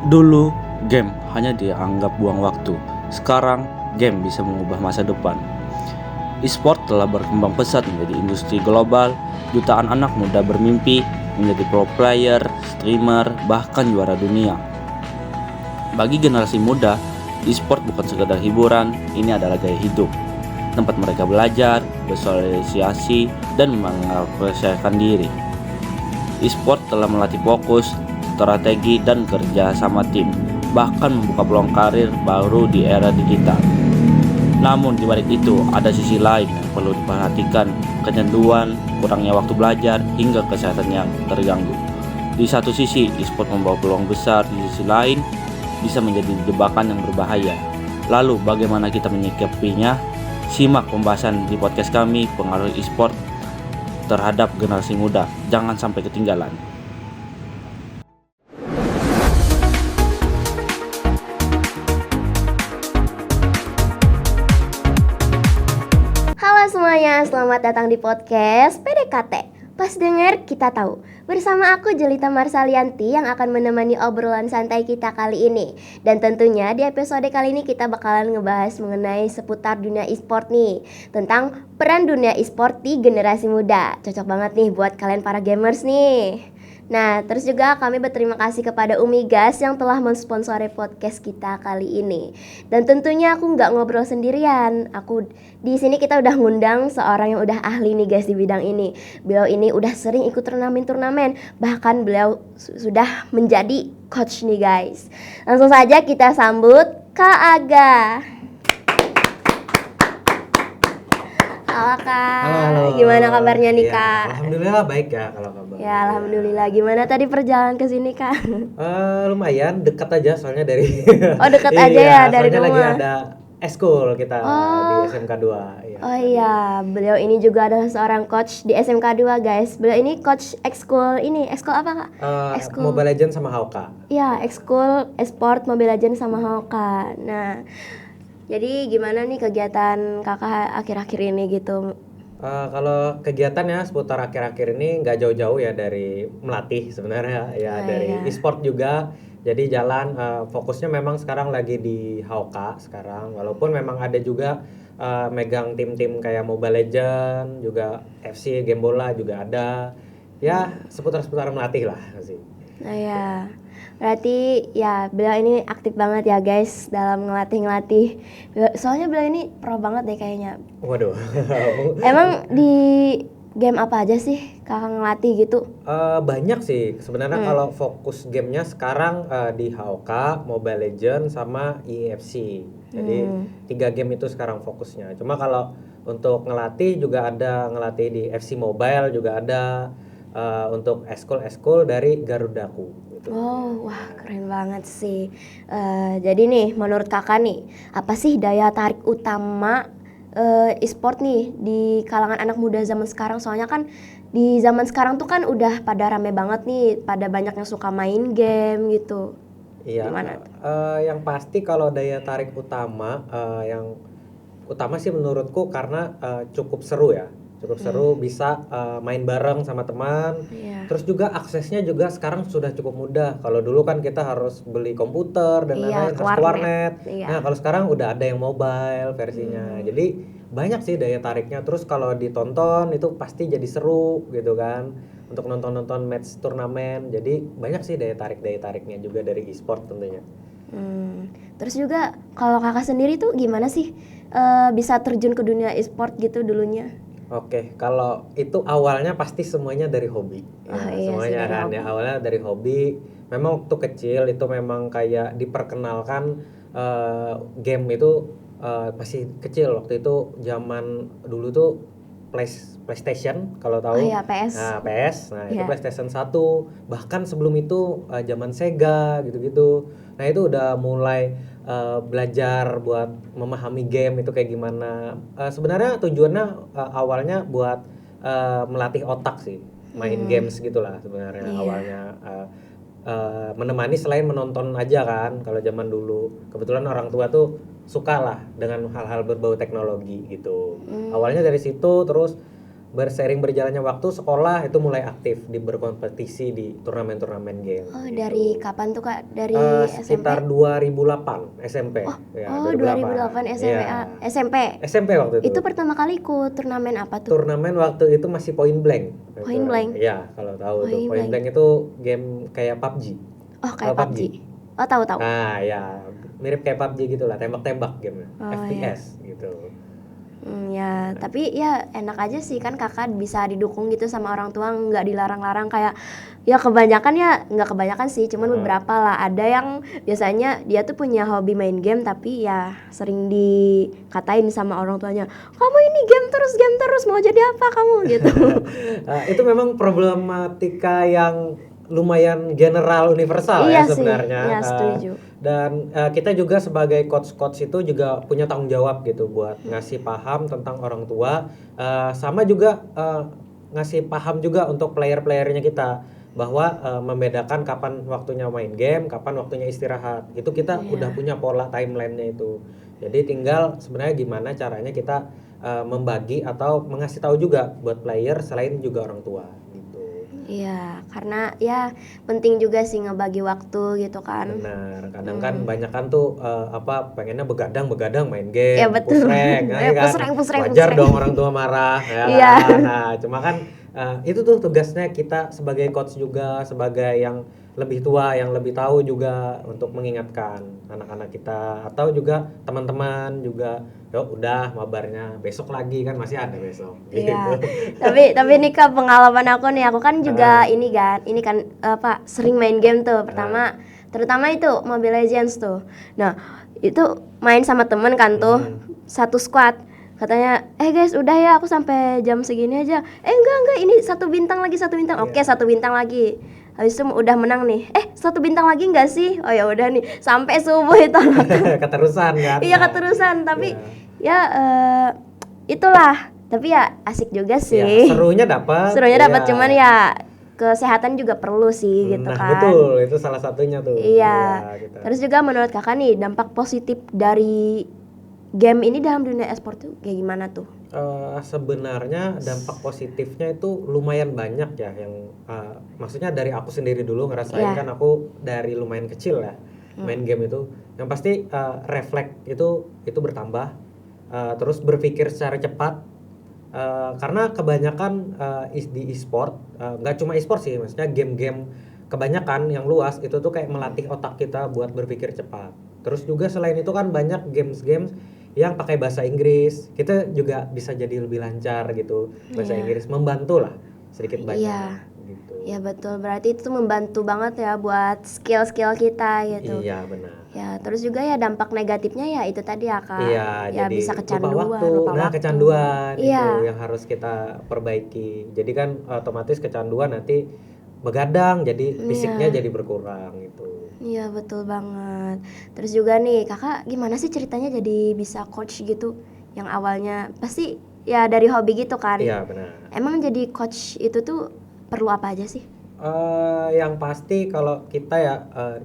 Dulu, game hanya dianggap buang waktu. Sekarang, game bisa mengubah masa depan. E-sport telah berkembang pesat menjadi industri global. Jutaan anak muda bermimpi menjadi pro player, streamer, bahkan juara dunia. Bagi generasi muda, e-sport bukan sekedar hiburan, ini adalah gaya hidup. Tempat mereka belajar, bersosialisasi, dan mengapresiasikan diri. E-sport telah melatih fokus, strategi, dan kerja sama tim, bahkan membuka peluang karir baru di era digital. Namun di balik itu ada sisi lain yang perlu diperhatikan, kecanduan, kurangnya waktu belajar, hingga kesehatan yang terganggu. Di satu sisi, e-sport membawa peluang besar, di sisi lain bisa menjadi jebakan yang berbahaya. Lalu bagaimana kita menyikapinya? Simak pembahasan di podcast kami, pengaruh e-sport terhadap generasi muda. Jangan sampai ketinggalan. Halo semuanya, selamat datang di podcast PDKT. Pas denger kita tahu. Bersama aku Jelita Marsalianti yang akan menemani obrolan santai kita kali ini. Dan tentunya di episode kali ini kita bakalan ngebahas mengenai seputar dunia e-sport nih. Tentang peran dunia e-sport di generasi muda. Cocok banget nih buat kalian para gamers nih. Nah, terus juga kami berterima kasih kepada Umi Gas yang telah mensponsori podcast kita kali ini. Dan tentunya aku nggak ngobrol sendirian. Di sini kita udah ngundang seorang yang udah ahli nih guys di bidang ini. Beliau ini udah sering ikut turnamen-turnamen, bahkan beliau sudah menjadi coach nih guys. Langsung saja kita sambut Kak Aga. Halo Kak, Halo. gimana kabarnya nih Ya, Kak? alhamdulillah baik ya kalau kabar. Ya alhamdulillah, gimana tadi perjalanan ke sini Kak? Lumayan dekat aja soalnya dari. Oh dekat aja ya dari soalnya lagi rumah. ada eskul kita di Oh. SMK 2. Ya, Oh iya, beliau ini juga adalah seorang coach di SMK 2 guys. Beliau ini coach ekskul apa Kak? Ekskul. Mobile Legends sama Hawka. Iya, ekskul esport Mobile Legends sama Hoka. Nah, jadi gimana nih kegiatan kakak akhir-akhir ini gitu? Kalau kegiatannya seputar akhir-akhir ini nggak jauh-jauh ya dari melatih sebenarnya ya Oh, dari iya. e-sport juga. Jadi jalan fokusnya memang sekarang lagi di Hawka sekarang. Walaupun memang ada juga megang tim-tim kayak Mobile Legends, juga FC game bola juga ada. Ya seputar-seputar melatih lah sih. Nah ya, berarti ya beliau ini aktif banget ya guys dalam ngelatih. Soalnya beliau ini pro banget deh kayaknya. Waduh. Emang di game apa aja sih kakak ngelatih gitu? Banyak sih sebenarnya kalau fokus gamenya sekarang di Hawka, Mobile Legends sama EFC. Jadi 3 game itu sekarang fokusnya. Cuma kalau untuk ngelatih juga ada ngelatih di FC Mobile juga ada untuk eskul dari Garudaku gitu. Oh, wah keren banget sih. Jadi nih, menurut kakak nih, apa sih daya tarik utama e-sport nih di kalangan anak muda zaman sekarang? Soalnya kan di zaman sekarang tuh kan udah pada rame banget nih, pada banyak yang suka main game gitu. Iya. Gimana? Yang pasti kalau daya tarik utama yang utama sih menurutku karena cukup seru ya. Cukup seru bisa main bareng sama teman. Iya. Terus juga aksesnya juga sekarang sudah cukup mudah. Kalau dulu kan kita harus beli komputer dan Iya, lain-lain, ke harus ke warnet. Iya. Nah, kalau sekarang udah ada yang mobile versinya. Jadi banyak sih daya tariknya. Terus kalau ditonton itu pasti jadi seru gitu kan. Untuk nonton-nonton match turnamen. Jadi banyak sih daya tariknya juga dari e-sport tentunya. Terus juga kalau kakak sendiri tuh gimana sih bisa terjun ke dunia e-sport gitu dulunya? Oke, kalau itu awalnya pasti semuanya dari hobi. Oh, Ya, iya sih, semuanya dari kan hobi. ya awalnya dari hobi. Memang waktu kecil itu memang kayak diperkenalkan game itu masih kecil waktu itu zaman dulu tuh PlayStation kalau tahu. Oh iya, PS. Nah, PS. Nah, itu Iya. PlayStation 1. Bahkan sebelum itu zaman Sega gitu-gitu. Nah, itu udah mulai belajar buat memahami game itu kayak gimana. Sebenarnya tujuannya awalnya buat melatih otak sih, main games gitulah sebenarnya Iya. awalnya menemani selain menonton aja kan. Kalau zaman dulu kebetulan orang tua tuh suka lah dengan hal-hal berbau teknologi gitu. Awalnya dari situ terus bersering berjalannya waktu sekolah itu mulai aktif di berkompetisi di turnamen-turnamen game. Oh, gitu. dari kapan tuh Kak? Dari SMP? Sekitar 2008 SMP. Ya, 2008 SMP. Iya. SMP. SMP waktu itu. Itu pertama kali ikut turnamen apa tuh? Turnamen waktu itu masih Point Blank. Point Blank? Iya, kalau tahu tuh. Point Point Blank itu game kayak PUBG. Oh, kayak Tahu PUBG. Oh, tahu. Nah, ya mirip kayak PUBG gitulah, tembak-tembak game. Oh, FPS gitu. Ya, tapi ya enak aja sih kan kakak bisa didukung gitu sama orang tua, nggak dilarang-larang kayak ya kebanyakan ya nggak kebanyakan sih, cuman beberapa lah. Ada yang biasanya dia tuh punya hobi main game tapi ya sering dikatain sama orang tuanya, kamu ini game terus mau jadi apa kamu gitu. Itu memang problematika yang lumayan general universal Iya ya sebenarnya. sih, ya setuju. Dan kita juga sebagai coach itu juga punya tanggung jawab gitu buat ngasih paham tentang orang tua, sama juga ngasih paham juga untuk player-playernya kita bahwa membedakan kapan waktunya main game, kapan waktunya istirahat. Itu kita udah punya pola timelinenya itu. Jadi tinggal sebenarnya gimana caranya kita membagi atau mengasih tahu juga buat player selain juga orang tua. Iya, karena ya penting juga sih ngebagi waktu gitu kan. Benar, kadang kan banyak kan tuh pengennya begadang main game, Ya, betul. push rank, ya kan? Push rank. Wajar dong orang tua marah ya. Iya. Nah, cuma kan itu tuh tugasnya kita sebagai coach juga, sebagai yang lebih tua, yang lebih tahu juga untuk mengingatkan anak-anak kita atau juga teman-teman juga. Yuk udah mabarnya besok lagi kan masih ada besok. Iya. Gitu. Tapi nih Kak, pengalaman aku kan juga ini kan sering main game tuh. Terutama itu Mobile Legends tuh. Nah, itu main sama temen kan tuh, satu squad. Katanya, guys udah ya aku sampai jam segini aja. Enggak, ini satu bintang lagi. Oke, satu bintang lagi. Habis itu udah menang nih. Satu bintang lagi enggak sih? Oh ya udah nih, sampai subuh itu. Keterusan kan. Iya, keterusan, tapi ya itulah. Tapi ya asik juga sih. Ya, serunya dapat. Cuman ya kesehatan juga perlu sih gitu kan. Betul, itu salah satunya tuh. Iya. Gitu. Terus juga menurut kakak nih dampak positif dari game ini dalam dunia e-sport tuh kayak gimana tuh? Sebenarnya dampak positifnya itu lumayan banyak ya, yang maksudnya dari aku sendiri dulu ngerasain kan aku dari lumayan kecil ya main game itu, yang pasti refleks itu bertambah, terus berpikir secara cepat, karena kebanyakan di e-sport, nggak cuma e-sport sih, maksudnya game-game kebanyakan yang luas itu tuh kayak melatih otak kita buat berpikir cepat. Terus juga selain itu kan banyak games-games yang pakai bahasa Inggris, kita juga bisa jadi lebih lancar gitu bahasa Inggris, membantu lah sedikit banyak. Gitu. Ya betul, berarti itu membantu banget ya buat skill-skill kita gitu. Iya benar. Ya terus juga ya dampak negatifnya ya itu tadi ya Kak. Iya, ya jadi bisa kecanduan, lupa waktu. Kecanduan itu yang harus kita perbaiki. Jadi kan otomatis kecanduan nanti begadang, jadi fisiknya jadi berkurang gitu. Iya betul banget. Terus juga nih kakak gimana sih ceritanya jadi bisa coach gitu? Yang awalnya pasti ya dari hobi gitu kan? Iya benar. Emang jadi coach itu tuh perlu apa aja sih? Yang pasti kalau kita ya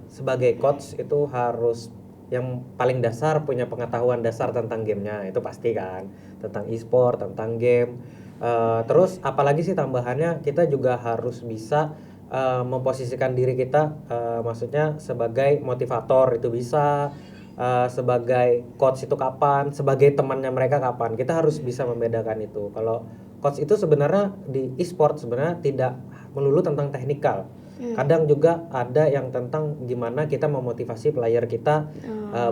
sebagai coach itu harus yang paling dasar punya pengetahuan dasar tentang gamenya, itu pasti kan, tentang e-sport, tentang game. Terus apalagi sih tambahannya, kita juga harus bisa memposisikan diri kita, maksudnya sebagai motivator itu bisa, sebagai coach itu kapan, sebagai temannya mereka kapan. Kita harus bisa membedakan itu. Kalau coach itu sebenarnya di e-sport sebenarnya tidak melulu tentang teknikal. Kadang juga ada yang tentang gimana kita memotivasi player kita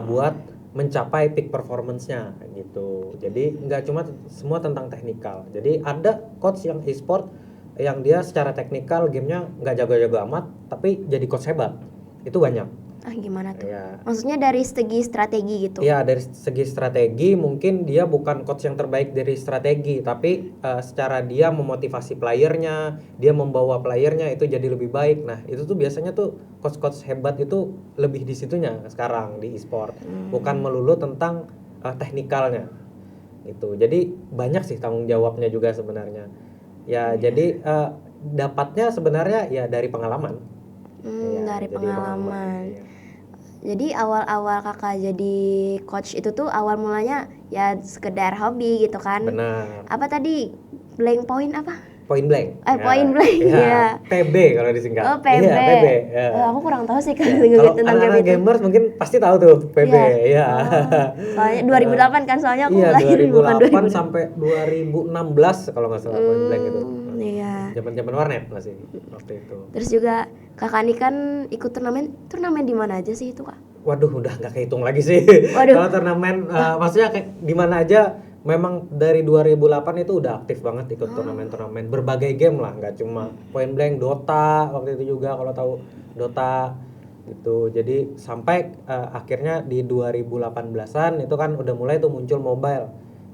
buat mencapai peak performance-nya gitu. Jadi nggak cuma semua tentang teknikal. Jadi ada coach yang e-sport yang dia secara teknikal gamenya nggak jago-jago amat, tapi jadi coach hebat. Itu banyak. Gimana tuh? Ya. Maksudnya dari segi strategi gitu? Ya, dari segi strategi mungkin dia bukan coach yang terbaik dari strategi, tapi secara dia memotivasi playernya, dia membawa playernya itu jadi lebih baik. Nah itu tuh biasanya tuh coach-coach hebat itu lebih di situnya sekarang di e-sport, bukan melulu tentang teknikalnya. Itu jadi banyak sih tanggung jawabnya juga sebenarnya. Ya jadi dapatnya sebenarnya ya dari pengalaman. Dari pengalaman. Ya. Jadi awal-awal kakak jadi coach itu tuh awal mulanya ya sekedar hobi gitu kan? Benar. Apa tadi Blank Point apa? Point Blank. Point Blank, ya. PB kalau disingkat. Oh, PB. Iya, PB. Ya. Aku kurang tahu sih Ya, kalau kalau tentang game anak-anak itu. gamers mungkin pasti tahu tuh PB. Ya. Soalnya 2008 kan, soalnya aku Iya, lahir bukan 2008 sampai 2016 kalau nggak salah Point Blank itu. Iya. Zaman-zaman warnet masih waktu itu. Terus juga kakak ini kan ikut turnamen di mana aja sih itu, Kak? Waduh, udah nggak kehitung lagi sih. Waduh. Kalau turnamen, maksudnya kayak di mana aja. Memang dari 2008 itu udah aktif banget ikut turnamen-turnamen berbagai game lah, nggak cuma Point Blank, Dota waktu itu juga kalau tahu Dota gitu. Jadi sampai akhirnya di 2018-an itu kan udah mulai tuh muncul Mobile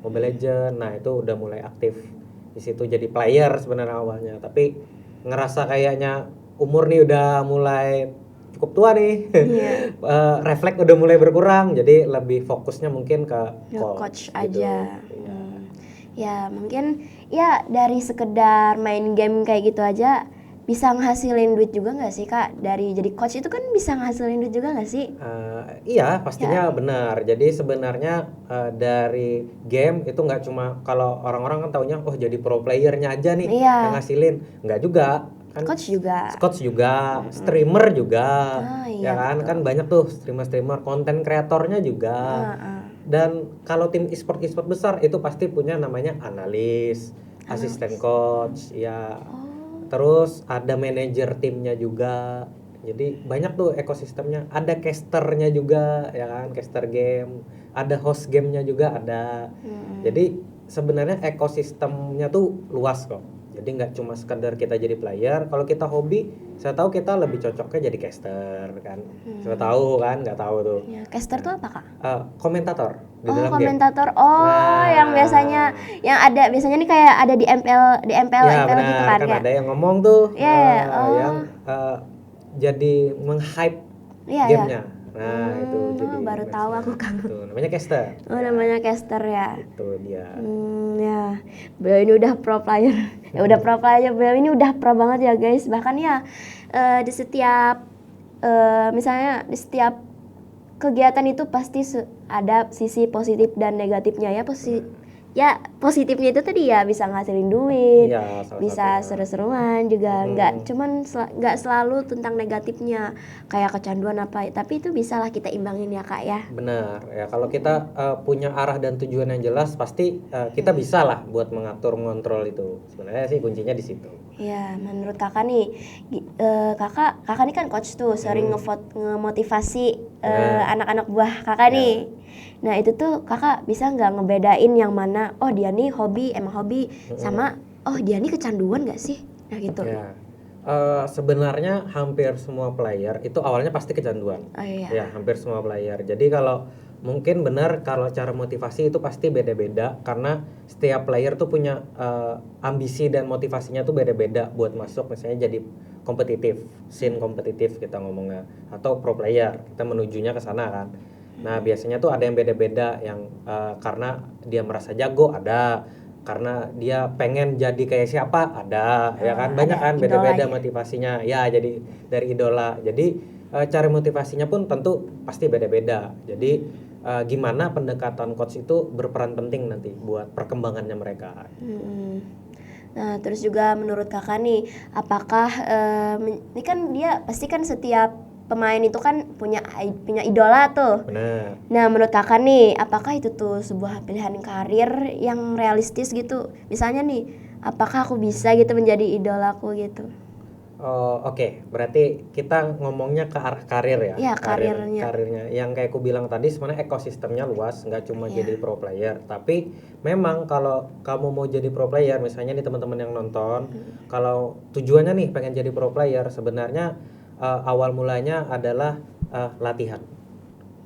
Legend. Nah, itu udah mulai aktif di situ jadi player sebenarnya awalnya. Tapi ngerasa kayaknya umur nih udah mulai cukup tua nih. Refleks udah mulai berkurang, jadi lebih fokusnya mungkin ke coach gitu. aja. Ya mungkin ya dari sekedar main game kayak gitu aja bisa ngehasilin duit juga nggak sih, Kak? Dari jadi coach itu kan bisa ngehasilin duit juga nggak sih? Iya, pastinya benar. Jadi sebenarnya dari game itu nggak cuma, kalau orang-orang kan taunya oh jadi pro playernya aja nih yang ngasilin, nggak juga. Kan coach juga, streamer juga, iya, ya kan? betul. Kan banyak tuh streamer, konten kreatornya juga. Dan kalau tim e-sport besar itu pasti punya namanya analis, asisten coach, ya. Terus ada manajer timnya juga. Jadi banyak tuh ekosistemnya. Ada casternya juga, ya kan? Caster game. Ada host gamenya juga ada. Jadi sebenarnya ekosistemnya tuh luas kok. Jadi nggak cuma sekedar kita jadi player. Kalau kita hobi, saya tahu kita lebih cocoknya jadi caster kan. Saya tahu kan, nggak tahu tuh. Ya, caster tuh apa, Kak? Komentator di dalam komentator. game. Yang biasanya yang ada biasanya nih kayak ada di MPL Ya, MPL benar, gitu kan kan ya. ada yang ngomong tuh, yang Oh. jadi meng-hype gamenya. Nah, itu jadi baru tahu aku, Kang. Itu namanya caster. Namanya caster ya. Itu dia. Ya, beliau ini udah pro player. Udah pro player, beliau ini udah pro banget ya, guys. Bahkan ya di setiap misalnya di setiap kegiatan itu pasti ada sisi positif dan negatifnya ya. Ya positifnya itu tadi ya bisa ngasilin duit, Iya, bisa seru-seruan juga, nggak selalu tentang negatifnya kayak kecanduan apa, tapi itu bisa lah kita imbangin ya, Kak ya. Benar ya, kalau kita punya arah dan tujuan yang jelas pasti kita bisa lah buat mengatur, mengontrol itu. Sebenarnya sih kuncinya di situ. Ya, menurut kakak nih, kakak nih kan coach tuh, sering ngemotivasi anak-anak buah kakak nih. Nah itu tuh kakak bisa nggak ngebedain yang mana, oh dia nih emang hobi, sama oh dia nih kecanduan nggak sih? Nah gitu. Ya, sebenarnya hampir semua player itu awalnya pasti kecanduan. Ya, hampir semua player. Jadi kalau mungkin benar kalau cara motivasi itu pasti beda-beda, karena setiap player tuh punya ambisi dan motivasinya tuh beda-beda buat masuk misalnya jadi kompetitif, scene kompetitif kita ngomongnya, atau pro player kita menujunya ke sana kan. Nah biasanya tuh ada yang beda-beda, yang karena dia merasa jago ada, karena dia pengen jadi kayak siapa ada, ya kan, banyak kan beda-beda motivasinya ya, jadi dari idola. Jadi cara motivasinya pun tentu pasti beda-beda. Jadi gimana pendekatan coach itu berperan penting nanti buat perkembangannya mereka. Nah terus juga menurut kakak nih, apakah ini kan dia pasti kan setiap pemain itu kan punya idola tuh. Benar. Nah menurut kakak nih, apakah itu tuh sebuah pilihan karir yang realistis gitu? Misalnya nih, apakah aku bisa gitu menjadi idolaku gitu? Oke. Berarti kita ngomongnya ke arah karir ya? Iya, karirnya. Yang kayak aku bilang tadi, sebenarnya ekosistemnya luas, nggak cuma jadi pro player. Tapi memang kalau kamu mau jadi pro player, misalnya nih teman-teman yang nonton, kalau tujuannya nih pengen jadi pro player, sebenarnya awal mulanya adalah latihan.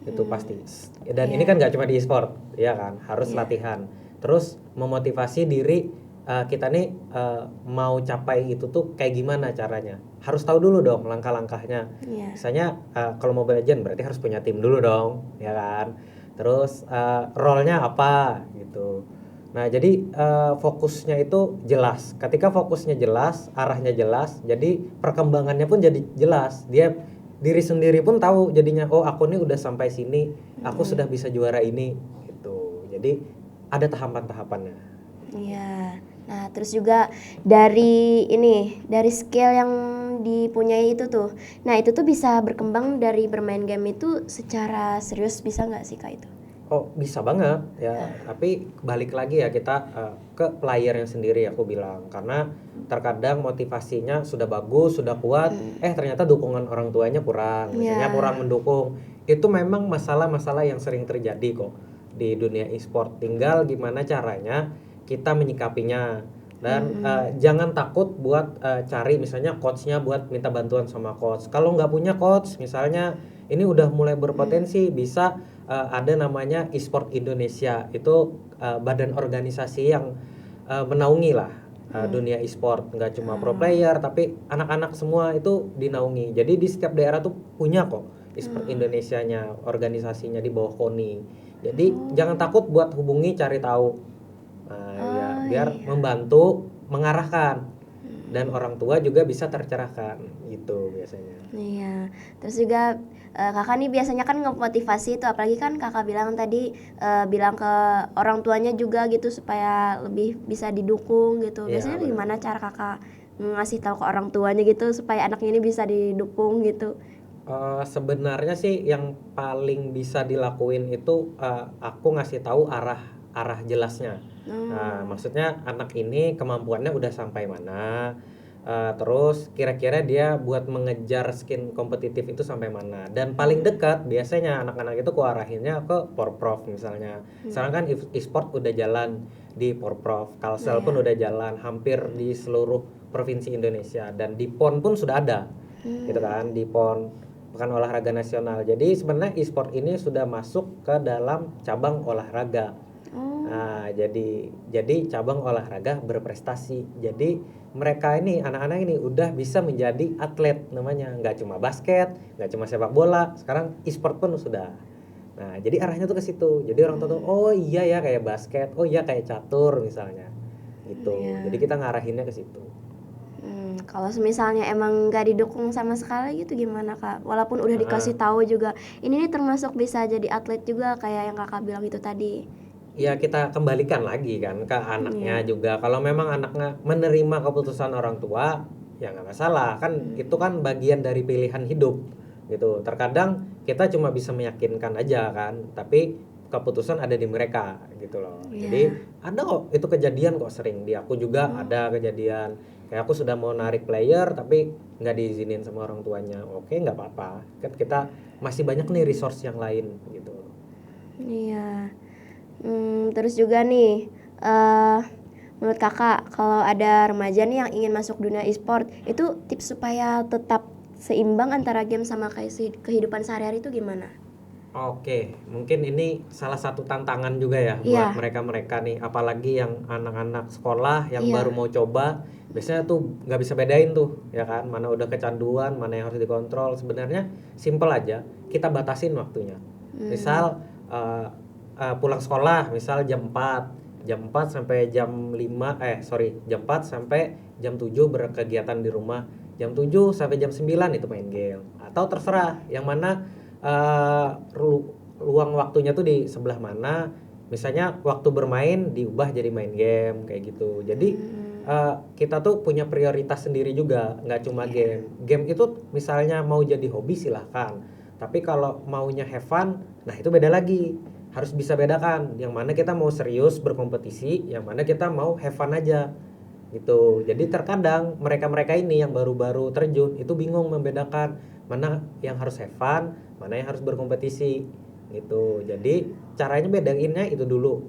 Itu pasti. Dan ini kan nggak cuma di e-sport, ya kan? Harus latihan. Terus memotivasi diri kita nih mau capai itu tuh kayak gimana caranya. Harus tahu dulu dong langkah-langkahnya. Misalnya kalau Mobile Legends berarti harus punya tim dulu dong, ya kan? Terus role-nya apa gitu. Nah, jadi fokusnya itu jelas. Ketika fokusnya jelas, arahnya jelas, jadi perkembangannya pun jadi jelas. Dia diri sendiri pun tahu jadinya, oh aku nih udah sampai sini, aku sudah bisa juara ini gitu. Jadi ada tahapan-tahapannya. Iya. Nah, terus juga dari skill yang dipunyai itu tuh. Nah, itu tuh bisa berkembang dari bermain game itu secara serius, bisa nggak sih Kak itu? Oh, bisa banget ya. Tapi balik lagi ya kita ke playernya sendiri aku bilang. Karena terkadang motivasinya sudah bagus, sudah kuat, ternyata dukungan orang tuanya kurang. Misalnya Ya. kurang mendukung. Itu memang masalah-masalah yang sering terjadi kok di dunia e-sport. Tinggal gimana caranya kita menyikapinya. Dan jangan takut buat cari misalnya coachnya, buat minta bantuan sama coach. Kalau nggak punya coach, misalnya ini udah mulai berpotensi, bisa ada namanya e-sport Indonesia. Itu badan organisasi yang menaungi lah dunia e-sport. Nggak cuma pro player, tapi anak-anak semua itu dinaungi. Jadi di setiap daerah tuh punya kok e-sport Indonesianya, organisasinya di bawah KONI. Jadi jangan takut buat hubungi, cari tahu. Ya, biar membantu mengarahkan, dan orang tua juga bisa tercerahkan gitu biasanya. Iya, terus juga kakak nih biasanya kan ngemotivasi itu, apalagi kan kakak bilang tadi bilang ke orang tuanya juga gitu supaya lebih bisa didukung gitu. Iya, Biasanya benar. gimana cara kakak ngasih tahu ke orang tuanya gitu supaya anaknya ini bisa didukung gitu? Sebenarnya sih yang paling bisa dilakuin itu aku ngasih tahu arah jelasnya. Nah, maksudnya anak ini kemampuannya udah sampai mana, terus kira-kira dia buat mengejar skin kompetitif itu sampai mana. Dan paling dekat biasanya anak-anak itu arahinnya ke Porprov misalnya. Sekarang kan e-sport udah jalan di Porprov, Kalsel pun udah jalan hampir di seluruh provinsi Indonesia, dan di PON pun sudah ada. Gitu kan, di PON, Pekan Olahraga Nasional. Jadi sebenarnya e-sport ini sudah masuk ke dalam cabang olahraga. Nah, jadi cabang olahraga berprestasi. Jadi mereka ini, anak-anak ini udah bisa menjadi atlet namanya. Nggak cuma basket, nggak cuma sepak bola, sekarang e-sport pun sudah. Nah, jadi arahnya tuh ke situ. Jadi orang tuh, oh iya ya kayak basket, oh iya kayak catur misalnya. Gitu. Jadi kita ngarahinnya ke situ. Kalau misalnya emang nggak didukung sama sekali gitu gimana Kak? Walaupun udah dikasih tahu juga, ini nih termasuk bisa jadi atlet juga kayak yang kakak bilang itu tadi. Ya kita kembalikan lagi kan ke anaknya juga. Kalau memang anaknya menerima keputusan orang tua, ya nggak masalah. Kan itu kan bagian dari pilihan hidup gitu. Terkadang kita cuma bisa meyakinkan aja kan, tapi keputusan ada di mereka gitu loh. Jadi ada kok, itu kejadian kok sering. Di aku juga ada kejadian. Kayak aku sudah mau narik player tapi nggak diizinin sama orang tuanya. Oke, nggak apa-apa. Kan kita masih banyak nih resource yang lain gitu. Iya. Terus juga nih, menurut kakak kalau ada remaja nih yang ingin masuk dunia e-sport, itu tips supaya tetap seimbang antara game sama kehidupan sehari-hari itu gimana? Oke, mungkin ini salah satu tantangan juga ya Iya. buat mereka-mereka nih, apalagi yang anak-anak sekolah yang Iya. baru mau coba, biasanya tuh nggak bisa bedain tuh, ya kan, mana udah kecanduan, mana yang harus dikontrol. Sebenarnya simple aja, kita batasin waktunya. Misal pulang sekolah, misal jam 4 sampai jam 4 sampai jam 7 berkegiatan di rumah, jam 7 sampai jam 9 itu main game, atau terserah yang mana luang waktunya tuh di sebelah mana. Misalnya waktu bermain diubah jadi main game kayak gitu. Jadi kita tuh punya prioritas sendiri juga, nggak cuma game. Game itu misalnya mau jadi hobi silahkan, tapi kalau maunya have fun, nah itu beda lagi. Harus bisa bedakan yang mana kita mau serius berkompetisi, yang mana kita mau have fun aja gitu. Jadi terkadang mereka-mereka ini yang baru-baru terjun itu bingung membedakan mana yang harus have fun, mana yang harus berkompetisi gitu. Jadi caranya bedainnya itu dulu.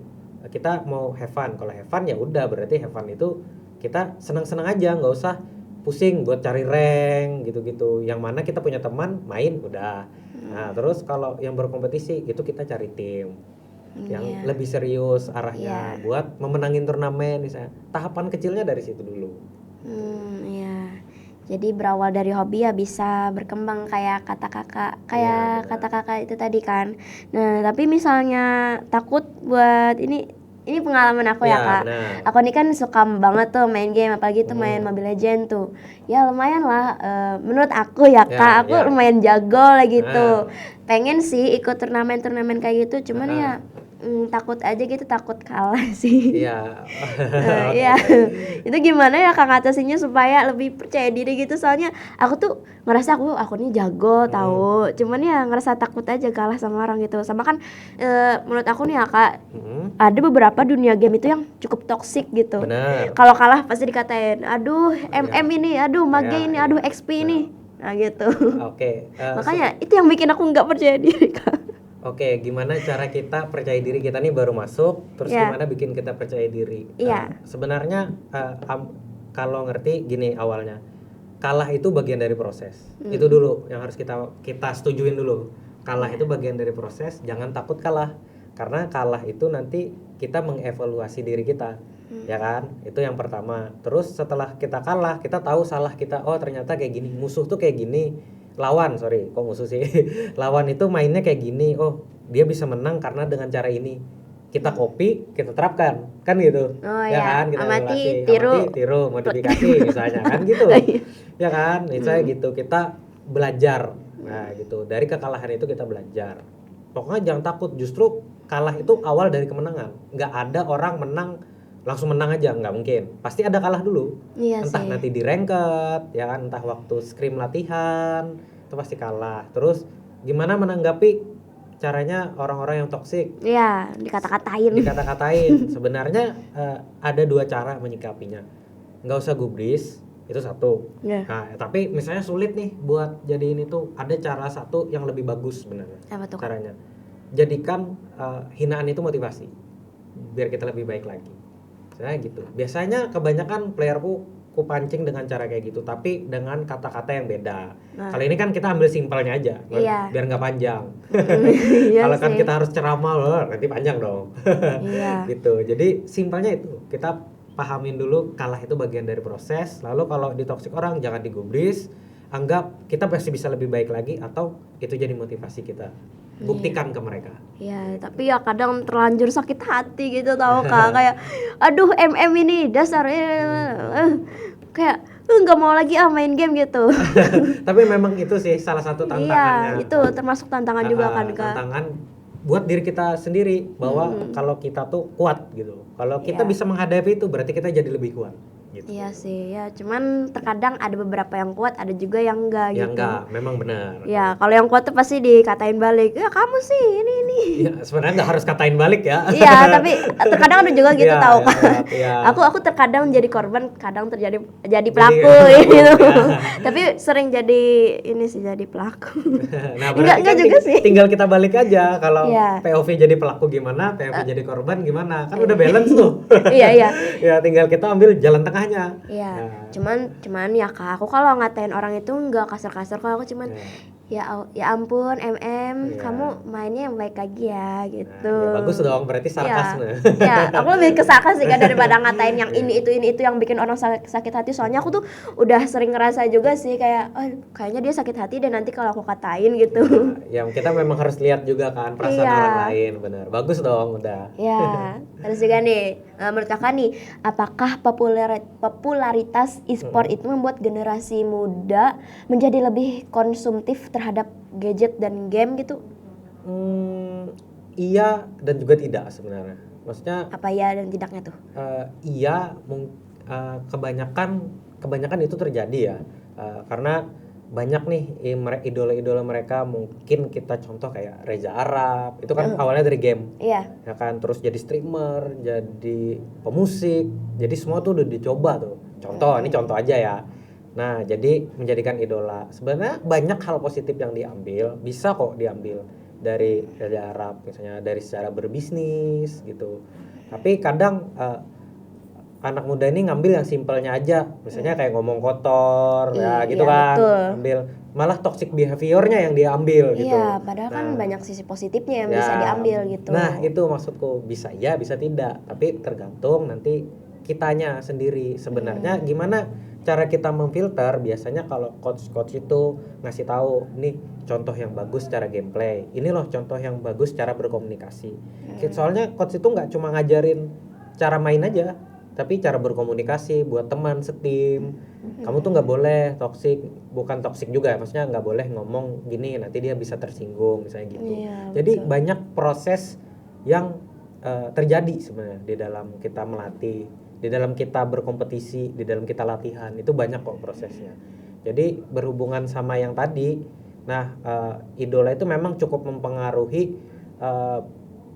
Kita mau have fun, kalau have fun ya udah berarti have fun itu kita senang-senang aja, nggak usah pusing buat cari rank gitu-gitu. Yang mana kita punya teman main udah. Nah, terus kalau yang berkompetisi itu kita cari tim yang lebih serius arahnya buat memenangin turnamen misalnya. Tahapan kecilnya dari situ dulu. Iya. Jadi berawal dari hobi ya bisa berkembang kayak kata kakak itu tadi kan. Nah, tapi misalnya takut buat ini pengalaman aku ya Kak. Benar. Aku nih kan suka banget tuh main game, apalagi tuh main Mobile Legends tuh. Ya lumayan lah, menurut aku ya Kak, aku lumayan jago lah gitu. Pengen sih ikut turnamen kayak gitu, cuman ya takut aja gitu, takut kalah sih. Iya. Iya. Itu gimana ya Kak ngatasinnya supaya lebih percaya diri gitu, soalnya aku tuh ngerasa aku nih jago tahu, cuman ya ngerasa takut aja kalah sama orang gitu. Sama kan menurut aku nih ya Kak, ada beberapa dunia game itu yang cukup toksik gitu. Bener. Kalau kalah pasti dikatain, aduh MM ini, aduh mage Ya, ini, ya. aduh XP ini. Nah gitu. Oke. Makanya itu yang bikin aku nggak percaya diri Kak. Oke, gimana cara kita percaya diri? Kita nih baru masuk, terus Iya. gimana bikin kita percaya diri? Iya. Sebenarnya kalau ngerti gini awalnya, kalah itu bagian dari proses. Itu dulu yang harus kita setujuin dulu. Kalah itu bagian dari proses, jangan takut kalah. Karena kalah itu nanti kita mengevaluasi diri kita, ya kan? Itu yang pertama. Terus setelah kita kalah, kita tahu salah kita. Oh ternyata kayak gini, musuh tuh kayak gini. Lawan musuh sih. Lawan itu mainnya kayak gini. Oh dia bisa menang karena dengan cara ini. Kita copy, kita terapkan, kan gitu. Oh Ya ya, kan, kita amati, evaluasi. Tiru, modifikasi misalnya kan gitu. Ya kan, misalnya gitu. Kita belajar. Nah, gitu. Dari kekalahan itu kita belajar. Pokoknya jangan takut, justru kalah itu awal dari kemenangan. Nggak ada orang menang langsung menang aja, nggak mungkin. Pasti ada kalah dulu. Iya Entah sih. nanti di ranked, ya kan, entah waktu scrim latihan, itu pasti kalah. Terus gimana menanggapi caranya orang-orang yang toksik? Iya, dikata-katain. Dikata-katain. Sebenarnya ada dua cara menyikapinya. Nggak usah gubris, itu satu. Iya. Nah, tapi misalnya sulit nih buat jadiin itu, ada cara satu yang lebih bagus sebenarnya. Apa tuh? Caranya jadikan hinaan itu motivasi biar kita lebih baik lagi. Saya gitu. Biasanya kebanyakan playerku ku pancing dengan cara kayak gitu, tapi dengan kata-kata yang beda. Nah. Kali ini kan kita ambil simpelnya aja, Iya. biar nggak panjang. Iya Kalau kan sih. kita harus ceramah, nanti panjang dong. Iya. Gitu. Jadi simpelnya itu, kita pahamin dulu kalah itu bagian dari proses. Lalu kalau ditoksik orang jangan digubris, anggap kita pasti bisa lebih baik lagi, atau itu jadi motivasi kita. Buktikan ke mereka. Iya, tapi ya kadang terlanjur sakit hati gitu tau Kak. Kayak aduh MM ini dasar kayak nggak mau lagi main game gitu. Tapi memang itu sih salah satu tantangannya. Iya, itu termasuk tantangan juga kan Kak. Tantangan buat diri kita sendiri, bahwa kalau kita tuh kuat gitu. Kalau kita Iya. bisa menghadapi itu berarti kita jadi lebih kuat gitu. Iya sih, ya cuman terkadang ada beberapa yang kuat, ada juga yang enggak Ya gitu. enggak, memang benar. Ya, kalau yang kuat tuh pasti dikatain balik. Ya kamu sih ini. Ya, sebenarnya nggak harus katain balik ya. Iya, tapi terkadang ada juga gitu Iya, tahu iya, Kak. iya. Aku terkadang jadi korban, kadang jadi pelaku Jadi, gitu. ya. Tapi sering jadi ini sih jadi pelaku. Nah, Enggak berarti kan juga sih. tinggal kita balik aja, kalau Iya. POV jadi pelaku gimana, POV jadi korban gimana, kan udah balance tuh. Iya, iya. Ya tinggal kita ambil jalan tengahnya. Iya. Nah. Cuman ya Kak, aku kalau ngatain orang itu enggak kasar-kasar, kalau aku cuman ya ampun MM, Iya. kamu mainnya yang baik lagi ya gitu. Ya, bagus dong, berarti sarkasme. Ya, aku lebih ke sarkas sih Kak, daripada ngatain yang ini itu yang bikin orang sakit hati. Soalnya aku tuh udah sering ngerasa juga sih kayak, oh kayaknya dia sakit hati dan nanti kalau aku katain gitu. Yang kita memang harus lihat juga kan perasaan Iya. orang lain, bener. Bagus dong, udah. Ya, terus juga nih, menurut kakak nih, apakah popularitas e-sport itu membuat generasi muda menjadi lebih konsumtif terhadap gadget dan game gitu? Iya dan juga tidak sebenarnya. Maksudnya Apa ya dan tidaknya tuh? iya, kebanyakan itu terjadi ya. Karena banyak nih idola-idola mereka, mungkin kita contoh kayak Reza Arab, itu kan awalnya dari game. Iya. Ya kan, terus jadi streamer, jadi pemusik, jadi semua tuh udah dicoba tuh. Ini contoh aja ya. Nah, jadi menjadikan idola. Sebenarnya banyak hal positif yang diambil, bisa kok diambil dari Reza Arab, misalnya dari secara berbisnis gitu. Tapi kadang anak muda ini ngambil yang simpelnya aja, misalnya kayak ngomong kotor, ya gitu Iya, kan. betul. Ambil malah toxic behaviornya yang dia ambil gitu. Iya, padahal kan Nah, banyak sisi positifnya yang ya, bisa diambil gitu. Nah, itu maksudku, bisa ya, bisa tidak, tapi tergantung nanti kitanya sendiri. Sebenarnya gimana cara kita memfilter? Biasanya kalau coach itu ngasih tahu, nih contoh yang bagus cara gameplay, ini loh contoh yang bagus cara berkomunikasi. Soalnya coach itu nggak cuma ngajarin cara main aja, tapi cara berkomunikasi buat teman setim. Kamu tuh nggak boleh toksik, bukan toksik juga, maksudnya nggak boleh ngomong gini, nanti dia bisa tersinggung misalnya gitu. Iya, Jadi betul. banyak proses yang terjadi sebenarnya di dalam kita melatih, di dalam kita berkompetisi, di dalam kita latihan, itu banyak kok prosesnya. Jadi berhubungan sama yang tadi, nah idola itu memang cukup mempengaruhi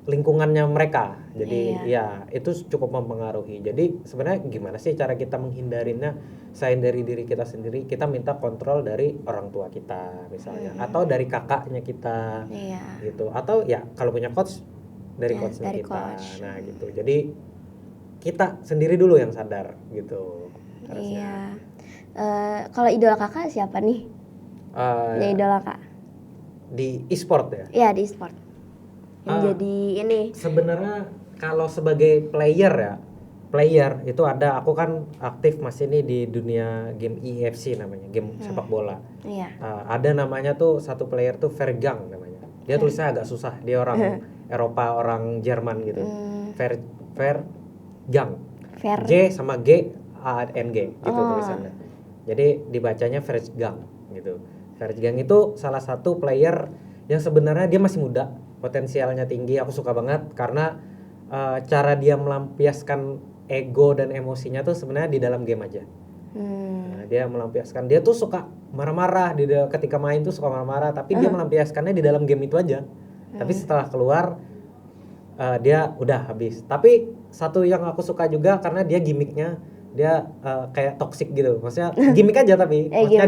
lingkungannya mereka. Jadi ya itu cukup mempengaruhi. Jadi sebenarnya gimana sih cara kita menghindarinya? Selain dari diri kita sendiri, kita minta kontrol dari orang tua kita misalnya, atau dari kakaknya kita, gitu. Atau ya kalau punya coach dari coachnya dari kita. coach. Nah gitu. Jadi kita sendiri dulu yang sadar gitu. Iya. Kalau idola kakak siapa nih? Ya idola kak. Di e-sport ya? Iya di e-sport. Yang jadi ini. Sebenarnya kalau sebagai player itu ada, aku kan aktif masih nih di dunia game EFC namanya, game sepak bola. Iya. Ada namanya tuh satu player tuh Vergang namanya. Dia tulisnya agak susah, dia orang Eropa, orang Jerman gitu. Vergang. J sama G A N G gitu tulisannya. Jadi dibacanya Vergang gitu. Vergang itu salah satu player yang sebenarnya dia masih muda, potensialnya tinggi. Aku suka banget karena cara dia melampiaskan ego dan emosinya tuh sebenarnya di dalam game aja. Nah, dia melampiaskan, dia tuh suka marah-marah ketika main tuh suka marah-marah, tapi dia melampiaskannya di dalam game itu aja. Tapi setelah keluar dia udah habis. Tapi satu yang aku suka juga karena dia gimmicknya dia kayak toxic gitu. Maksudnya gimmick aja tapi maksudnya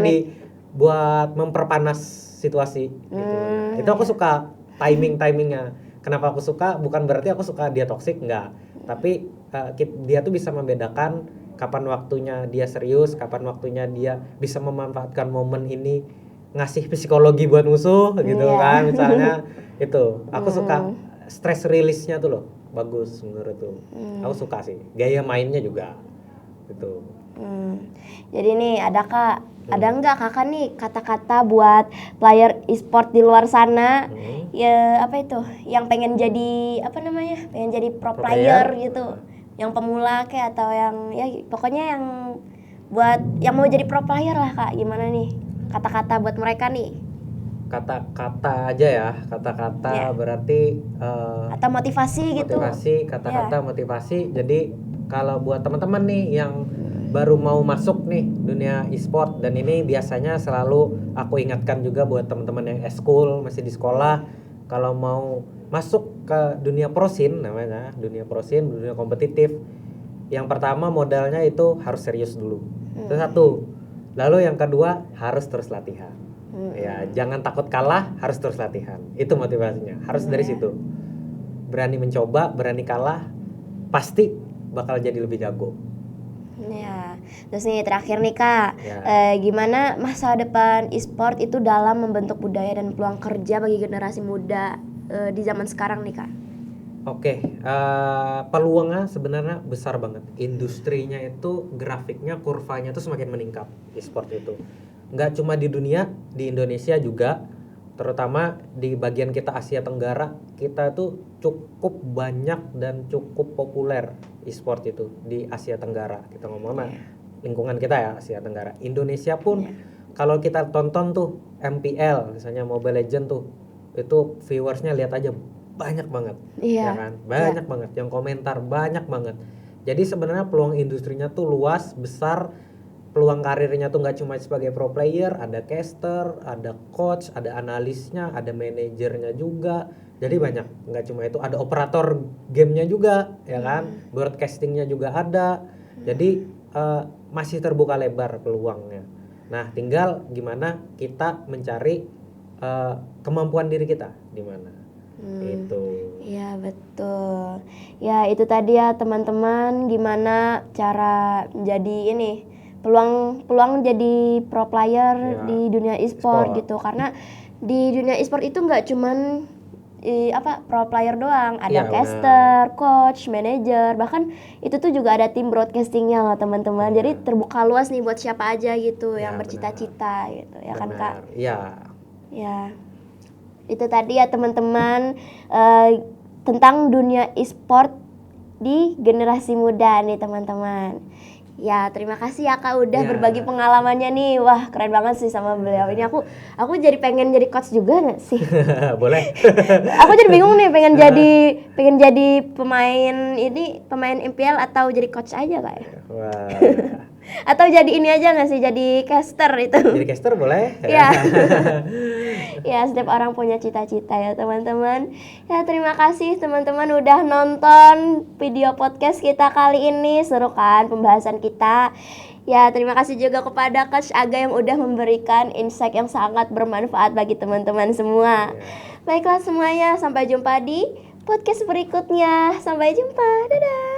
buat memperpanas situasi gitu. Nah, itu aku suka timingnya. Kenapa aku suka? Bukan berarti aku suka dia toxic, enggak. Tapi dia tuh bisa membedakan kapan waktunya dia serius, kapan waktunya dia bisa memanfaatkan momen ini ngasih psikologi buat musuh gitu kan misalnya. Itu aku suka stress release-nya tuh loh, bagus menurut tuh. Aku suka sih gaya mainnya juga gitu. Jadi nih ada nggak kakak nih kata-kata buat player e-sport di luar sana ya apa itu yang pengen jadi pengen jadi pro player gitu, yang pemula kayak atau yang ya pokoknya yang buat yang mau jadi pro player lah kak, gimana nih kata-kata buat mereka nih? Kata-kata aja ya, kata-kata berarti atau motivasi gitu. Kata-kata motivasi. Jadi kalau buat teman-teman nih yang baru mau masuk nih dunia e-sport, dan ini biasanya selalu aku ingatkan juga buat teman-teman yang eskul masih di sekolah, kalau mau masuk ke dunia prosin namanya, dunia prosin, dunia kompetitif, yang pertama modalnya itu harus serius dulu. Itu satu. Lalu yang kedua harus terus latihan. Ya, jangan takut kalah, harus terus latihan. Itu motivasinya. Harus dari situ. Berani mencoba, berani kalah, pasti bakal jadi lebih jago. Ya, terus nih terakhir nih kak, gimana masa depan e-sport itu dalam membentuk budaya dan peluang kerja bagi generasi muda di zaman sekarang nih kak? Oke, peluangnya sebenarnya besar banget. Industrinya itu grafiknya, kurvanya tuh semakin meningkat e-sport itu. Nggak cuma di dunia, di Indonesia juga, terutama di bagian kita Asia Tenggara, kita tuh cukup banyak dan cukup populer e-sport itu di Asia Tenggara. Kita ngomongnya lingkungan kita ya, Asia Tenggara. Indonesia pun kalau kita tonton tuh MPL misalnya, Mobile Legends tuh, itu viewersnya lihat aja banyak banget, ya kan? Banyak banget yang komentar, banyak banget. Jadi sebenarnya peluang industrinya tuh luas, besar. Peluang karirnya tuh nggak cuma sebagai pro player, ada caster, ada coach, ada analisnya, ada manajernya juga. Jadi banyak, nggak cuma itu, ada operator gamenya juga, ya kan? Broadcastingnya juga ada. Jadi masih terbuka lebar peluangnya. Nah, tinggal gimana kita mencari kemampuan diri kita di mana. Itu. Ya betul. Ya itu tadi ya teman-teman, gimana cara jadi ini peluang jadi pro player di dunia e-sport gitu. Karena di dunia e-sport itu nggak cuman pro player doang, ada caster, coach, manager, bahkan itu tuh juga ada tim broadcastingnya loh teman-teman. Jadi terbuka luas nih buat siapa aja gitu yang bercita-cita gitu, ya kan kak? Iya. Ya, itu tadi ya teman-teman tentang dunia e-sport di generasi muda nih teman-teman. Ya, terima kasih ya Kak udah Ya. berbagi pengalamannya nih. Wah, keren banget sih sama beliau ini. Aku jadi pengen jadi coach juga nggak sih? Boleh. Aku jadi bingung nih pengen jadi pemain MPL atau jadi coach aja Kak ya? Wah. Atau jadi ini aja nggak sih, jadi caster itu? Jadi caster boleh? Ya. Ya, setiap orang punya cita-cita ya teman-teman. Ya, terima kasih teman-teman udah nonton video podcast kita kali ini. Seru kan pembahasan kita. Ya, terima kasih juga kepada Coach Aga yang udah memberikan insight yang sangat bermanfaat bagi teman-teman semua. Baiklah semuanya, sampai jumpa di podcast berikutnya. Sampai jumpa. Dadah.